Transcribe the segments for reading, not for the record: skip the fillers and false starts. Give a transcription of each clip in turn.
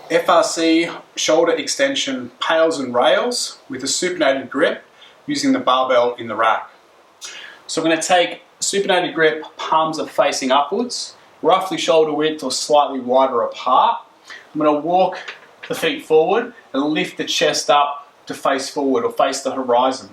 FRC shoulder extension pails and rails with a supinated grip using the barbell in the rack. So I'm going to take supinated grip, palms are facing upwards, roughly shoulder width or slightly wider apart. I'm going to walk the feet forward and lift the chest up to face forward or face the horizon.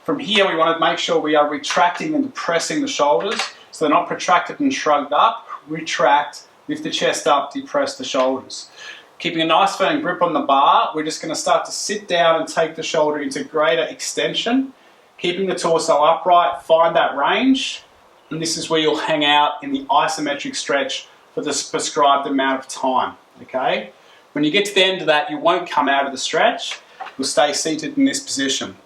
From here we want to make sure we are retracting and depressing the shoulders so they're not protracted and shrugged up. Retract, lift the chest up, depress the shoulders. Keeping a nice firm grip on the bar, we're just going to start to sit down and take the shoulder into greater extension. Keeping the torso upright, find that range, and this is where you'll hang out in the isometric stretch for the prescribed amount of time, okay? When you get to the end of that, you won't come out of the stretch, you'll stay seated in this position.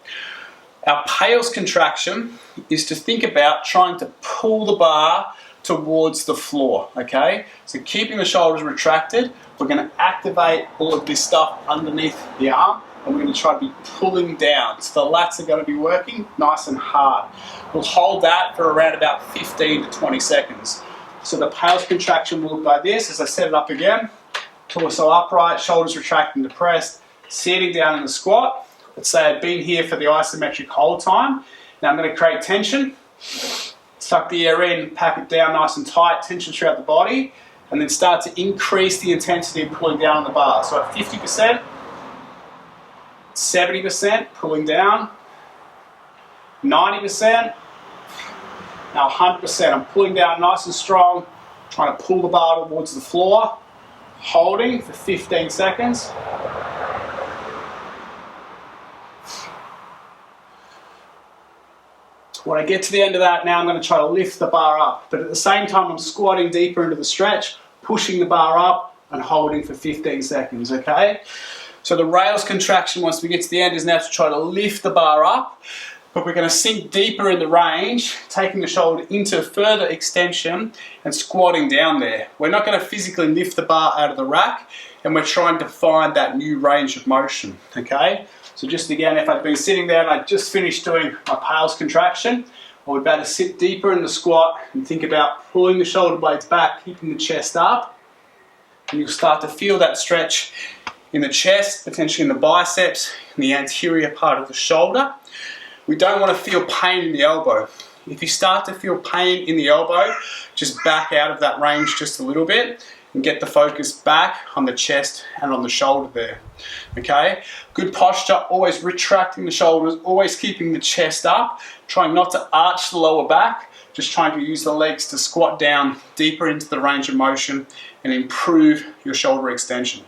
Our PAILS contraction is to think about trying to pull the bar towards the floor, okay? So keeping the shoulders retracted, we're going to activate all of this stuff underneath the arm and we're going to try to be pulling down. So the lats are going to be working nice and hard. We'll hold that for around about 15 to 20 seconds. So the PAILS contraction will look like this as I set it up again. Torso upright, shoulders retracted and depressed, sitting down in the squat. Let's say I've been here for the isometric whole time. Now I'm going to create tension. Suck the air in, pack it down nice and tight, tension throughout the body, and then start to increase the intensity of pulling down on the bar. So at 50%, 70% pulling down, 90%, now 100%. I'm pulling down nice and strong, trying to pull the bar towards the floor, holding for 15 seconds. When I get to the end of that, now I'm going to try to lift the bar up, but at the same time I'm squatting deeper into the stretch, pushing the bar up and holding for 15 seconds, okay? So the rails contraction once we get to the end is now to try to lift the bar up, but we're going to sink deeper in the range, taking the shoulder into further extension and squatting down there. We're not going to physically lift the bar out of the rack, and we're trying to find that new range of motion, okay? So just again, if I'd been sitting there and I'd just finished doing my PAILS contraction, I would better sit deeper in the squat and think about pulling the shoulder blades back, keeping the chest up, and you'll start to feel that stretch in the chest, potentially in the biceps, in the anterior part of the shoulder. We don't want to feel pain in the elbow. If you start to feel pain in the elbow, just back out of that range just a little bit and get the focus back on the chest and on the shoulder there, okay? Good posture, always retracting the shoulders, always keeping the chest up, trying not to arch the lower back, just trying to use the legs to squat down deeper into the range of motion and improve your shoulder extension.